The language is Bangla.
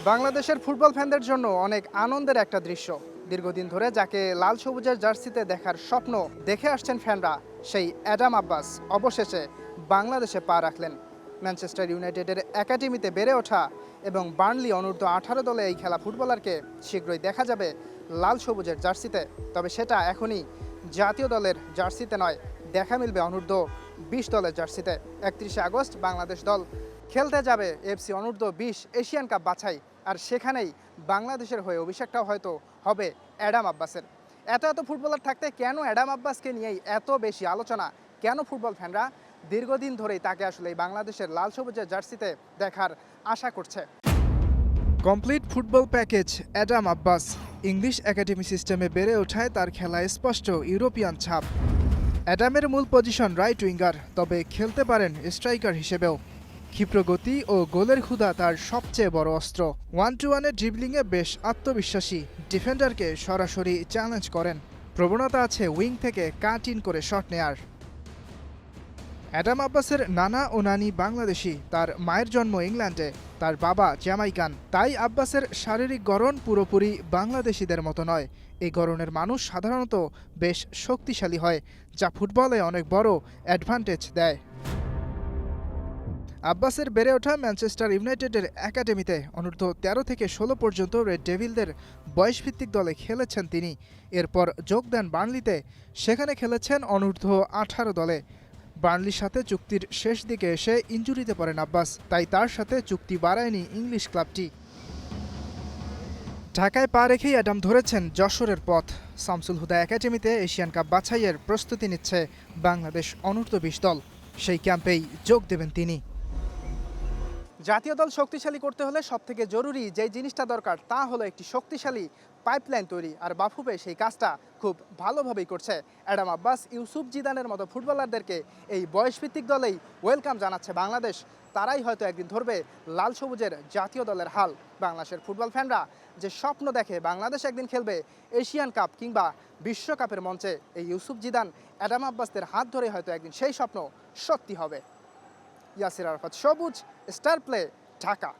বাংলাদেশের ফুটবল ফ্যানদের জন্য অনেক আনন্দের একটা দৃশ্য। দীর্ঘদিন ধরে যাকে লাল সবুজের জার্সিতে দেখার স্বপ্ন দেখে আসছেন ফ্যানরা, সেই অ্যাডাম আব্বাস অবশেষে বাংলাদেশে পা রাখলেন। ম্যানচেস্টার ইউনাইটেডের একাডেমিতে বেড়ে ওঠা এবং বার্নলি অনূর্ধ্ব-18 দলে এই খেলা ফুটবলারকে শীঘ্রই দেখা যাবে লাল সবুজের জার্সিতে। তবে সেটা এখনই জাতীয় দলের জার্সিতে নয়, দেখা মিলবে অনূর্ধ্ব-20 দলের জার্সিতে। 31শে আগস্ট বাংলাদেশ দল খেলতে যাবে এফসি অনূর্ধ্ব-20 এশিয়ান কাপ বাছাই, আর সেখানেই বাংলাদেশের হয়ে অভিষেকটাও হয়তো হবে অ্যাডাম আব্বাসের। এত ফুটবলার থাকতে কেন অ্যাডাম আব্বাসকে নিয়েই এত বেশি আলোচনা? কেন ফুটবল ফ্যানরা দীর্ঘদিন ধরেই তাকে আসলে এই বাংলাদেশের লাল সবুজের জার্সিতে দেখার আশা করছে? Complete football package Adam Abbas. English academy সিস্টেমে বেড়ে ওঠায় তার খেলায় স্পষ্ট ইউরোপিয়ান ছাপ। অ্যাডামের মূল পজিশন রাইট উইঙ্গার, তবে খেলতে পারেন স্ট্রাইকার হিসেবেও। ক্ষিপ্রগতি ও গোলের ক্ষুধা তার সবচেয়ে বড় অস্ত্র। 1-to-1 ড্রিবলিংয়ে বেশ আত্মবিশ্বাসী, ডিফেন্ডারকে সরাসরি চ্যালেঞ্জ করেন। প্রবণতা আছে উইং থেকে কাট ইন করে শট নেয়ার। অ্যাডাম আব্বাসের নানা ও নানি বাংলাদেশি, তার মায়ের জন্ম ইংল্যান্ডে, তার বাবা জ্যামাইকান। তাই আব্বাসের শারীরিক গড়ন পুরোপুরি বাংলাদেশিদের মতো নয়। এই গড়নের মানুষ সাধারণত বেশ শক্তিশালী হয়, যা ফুটবলে অনেক বড় অ্যাডভান্টেজ দেয়। আব্বাসের বেড়ে ওঠা ম্যানচেস্টার ইউনাইটেডের একাডেমিতে। অনূর্ধ্ব-13 থেকে 16 পর্যন্ত রেড ডেভিলদের বয়সভিত্তিক দলে খেলেছেন তিনি। এরপর যোগ দেন বার্নলিতে, সেখানে খেলেছেন অনূর্ধ্ব-18 দলে। বার্নলির সাথে চুক্তির শেষ দিকে এসে ইনজুরিতে পড়েন আব্বাস, তাই তার সাথে চুক্তি বাড়ায়নি ইংলিশ ক্লাবটি। ঢাকায় পা রেখেই অ্যাডাম ধরেছেন যশোরের পথ। শামসুল হুদা একাডেমিতে এশিয়ান কাপ বাছাইয়ের প্রস্তুতি নিচ্ছে বাংলাদেশ অনূর্ধ্ব-20 দল। সেই ক্যাম্পেই যোগ দেবেন তিনি। জাতীয় দল শক্তিশালী করতে হলে সবথেকে জরুরি যে জিনিসটা দরকার তা হলো একটি শক্তিশালী পাইপলাইন তৈরি, আর বাফুফে সেই কাজটা খুব ভালোভাবেই করছে। অ্যাডাম আব্বাস, ইউসুফ জিদানের মতো ফুটবলারদেরকে এই বয়সভিত্তিক দলেই ওয়েলকাম জানাচ্ছে বাংলাদেশ। তারাই হয়তো একদিন ধরবে লাল সবুজের জাতীয় দলের হাল। বাংলাদেশের ফুটবল ফ্যানরা যে স্বপ্ন দেখে বাংলাদেশ একদিন খেলবে এশিয়ান কাপ কিংবা বিশ্বকাপের মঞ্চে, এই ইউসুফ জিদান, অ্যাডাম আব্বাসদের হাত ধরে হয়তো একদিন সেই স্বপ্ন সত্যি হবে। ইয়াসির আরাফাত, সবুজ, স্টার প্লে, ঢাকা।